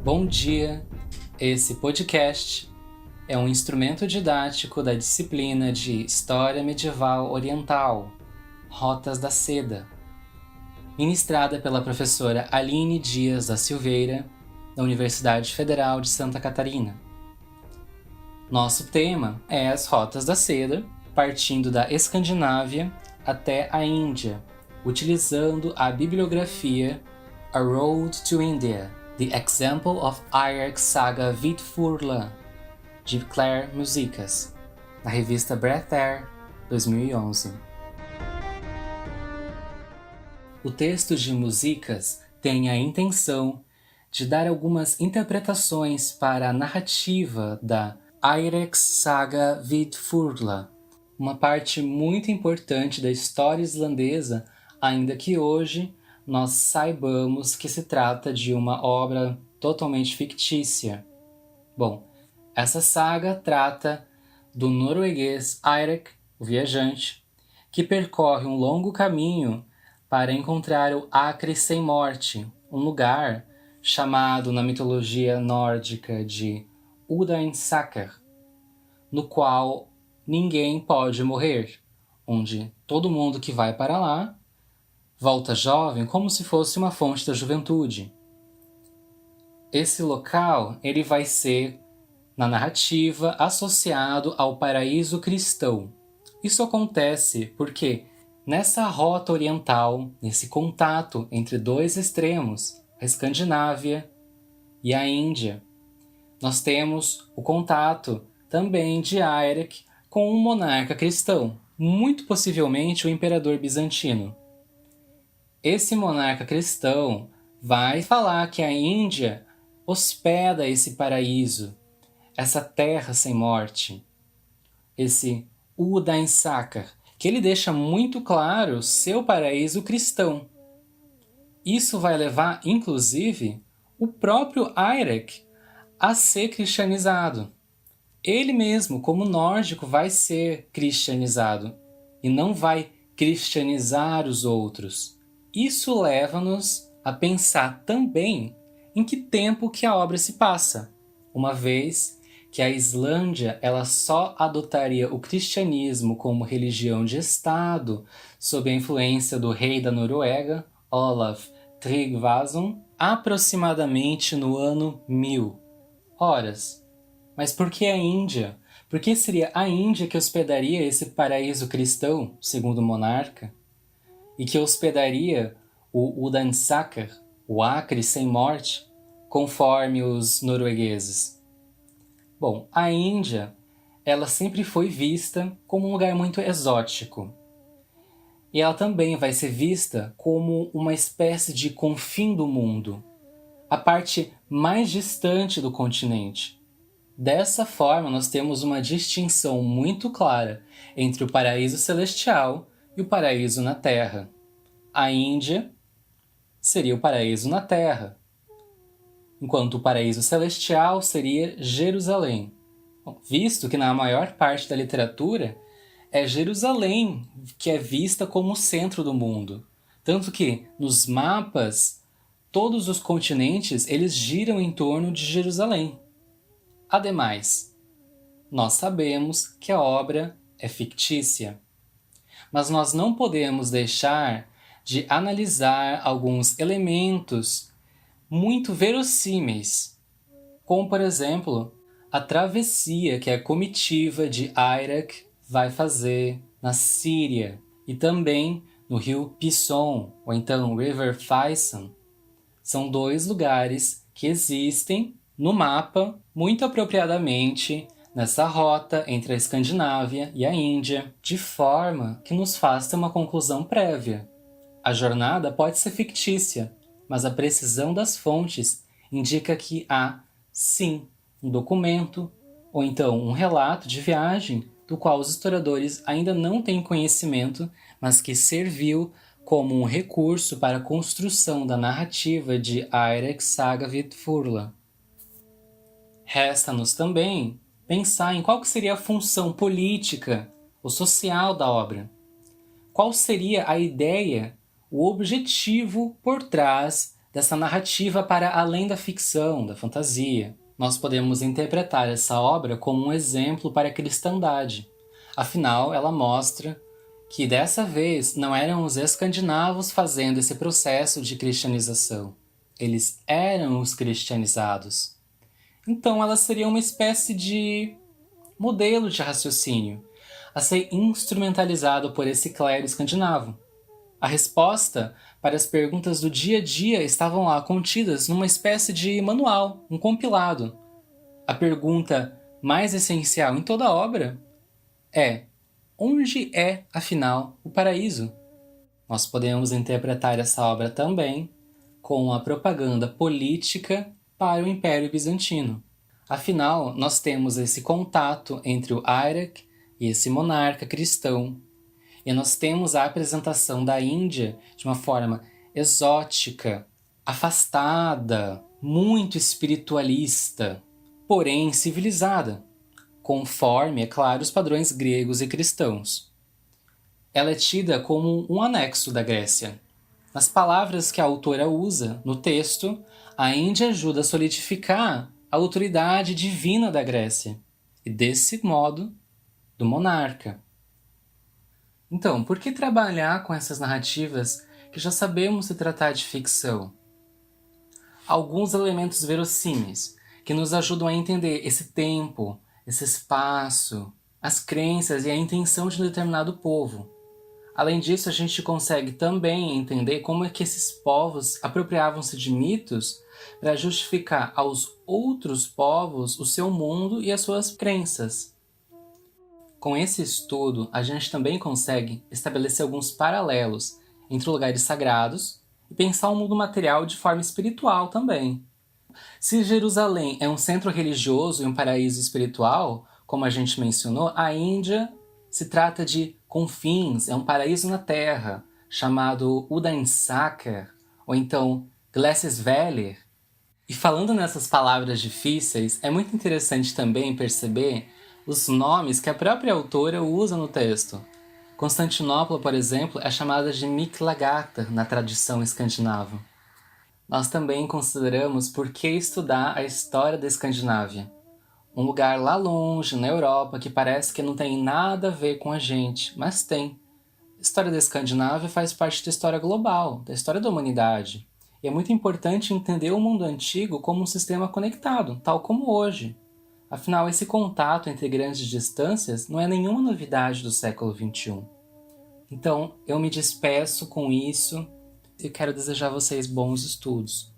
Bom dia! Esse podcast é um instrumento didático da disciplina de História Medieval Oriental, Rotas da Seda, ministrada pela professora Aline Dias da Silveira, da Universidade Federal de Santa Catarina. Nosso tema é as Rotas da Seda, partindo da Escandinávia até a Índia, utilizando a bibliografia A Road to India, The Example of Eirik Saga Vidfurla, de Claire Musicas, na revista Breath Air, 2011. O texto de Musicas tem a intenção de dar algumas interpretações para a narrativa da Eirik Saga Vidfurla, uma parte muito importante da história islandesa, ainda que hoje nós saibamos que se trata de uma obra totalmente fictícia. Bom, essa saga trata do norueguês Eirik, o viajante, que percorre um longo caminho para encontrar o Acre sem morte, um lugar chamado na mitologia nórdica de Udainsaker, no qual ninguém pode morrer, onde todo mundo que vai para lá volta jovem como se fosse uma fonte da juventude. Esse local ele vai ser, na narrativa, associado ao paraíso cristão. Isso acontece porque nessa rota oriental, nesse contato entre dois extremos, a Escandinávia e a Índia, nós temos o contato também de Eirik com um monarca cristão, muito possivelmente o imperador bizantino. Esse monarca cristão vai falar que a Índia hospeda esse paraíso, essa terra sem morte, esse Udainsaker, que ele deixa muito claro seu paraíso cristão. Isso vai levar, inclusive, o próprio Eirik a ser cristianizado. Ele mesmo, como nórdico, vai ser cristianizado e não vai cristianizar os outros. Isso leva-nos a pensar também em que tempo que a obra se passa, uma vez que a Islândia ela só adotaria o cristianismo como religião de Estado sob a influência do rei da Noruega, Olaf Tryggvason, aproximadamente no ano 1000. Horas, mas por que a Índia? Por que seria a Índia que hospedaria esse paraíso cristão, segundo o monarca? E que hospedaria o Udainsaker, o Acre sem morte, conforme os noruegueses? Bom, a Índia, ela sempre foi vista como um lugar muito exótico. E ela também vai ser vista como uma espécie de confim do mundo, a parte mais distante do continente. Dessa forma, nós temos uma distinção muito clara entre o paraíso celestial e o paraíso na Terra. A Índia seria o paraíso na Terra, enquanto o paraíso celestial seria Jerusalém. Bom, visto que na maior parte da literatura é Jerusalém que é vista como o centro do mundo. Tanto que nos mapas, todos os continentes eles giram em torno de Jerusalém. Ademais, nós sabemos que a obra é fictícia, mas nós não podemos deixar de analisar alguns elementos muito verossímeis, como, por exemplo, a travessia que a comitiva de Eirik vai fazer na Síria e também no rio Pison, ou então River Pheasant. São dois lugares que existem no mapa, muito apropriadamente, nessa rota entre a Escandinávia e a Índia, de forma que nos faz ter uma conclusão prévia. A jornada pode ser fictícia, mas a precisão das fontes indica que há, sim, um documento ou então um relato de viagem do qual os historiadores ainda não têm conhecimento, mas que serviu como um recurso para a construção da narrativa de Eirik Saga Vidfurla. Resta-nos também pensar em qual que seria a função política ou social da obra. Qual seria a ideia, o objetivo por trás dessa narrativa para além da ficção, da fantasia. Nós podemos interpretar essa obra como um exemplo para a cristandade. Afinal, ela mostra que dessa vez não eram os escandinavos fazendo esse processo de cristianização. Eles eram os cristianizados. Então ela seria uma espécie de modelo de raciocínio a ser instrumentalizado por esse clero escandinavo. A resposta para as perguntas do dia a dia estavam lá contidas numa espécie de manual, um compilado. A pergunta mais essencial em toda a obra é: onde é, afinal, o paraíso? Nós podemos interpretar essa obra também com a propaganda política para o Império Bizantino. Afinal, nós temos esse contato entre o Eirik e esse monarca cristão, e nós temos a apresentação da Índia de uma forma exótica, afastada, muito espiritualista, porém civilizada, conforme, é claro, os padrões gregos e cristãos. Ela é tida como um anexo da Grécia. Nas palavras que a autora usa no texto, a Índia ajuda a solidificar a autoridade divina da Grécia, e desse modo, do monarca. Então, por que trabalhar com essas narrativas que já sabemos se tratar de ficção? Alguns elementos verossímeis que nos ajudam a entender esse tempo, esse espaço, as crenças e a intenção de um determinado povo. Além disso, a gente consegue também entender como é que esses povos apropriavam-se de mitos para justificar aos outros povos o seu mundo e as suas crenças. Com esse estudo, a gente também consegue estabelecer alguns paralelos entre lugares sagrados e pensar o mundo material de forma espiritual também. Se Jerusalém é um centro religioso e um paraíso espiritual, como a gente mencionou, a Índia se trata de confins, é um paraíso na Terra, chamado Udainsakar, ou então Glesisvellir. E falando nessas palavras difíceis, é muito interessante também perceber os nomes que a própria autora usa no texto. Constantinopla, por exemplo, é chamada de Miklagata na tradição escandinava. Nós também consideramos por que estudar a história da Escandinávia. Um lugar lá longe, na Europa, que parece que não tem nada a ver com a gente, mas tem. A história da Escandinávia faz parte da história global, da história da humanidade. E é muito importante entender o mundo antigo como um sistema conectado, tal como hoje. Afinal, esse contato entre grandes distâncias não é nenhuma novidade do século XXI. Então, eu me despeço com isso e quero desejar a vocês bons estudos.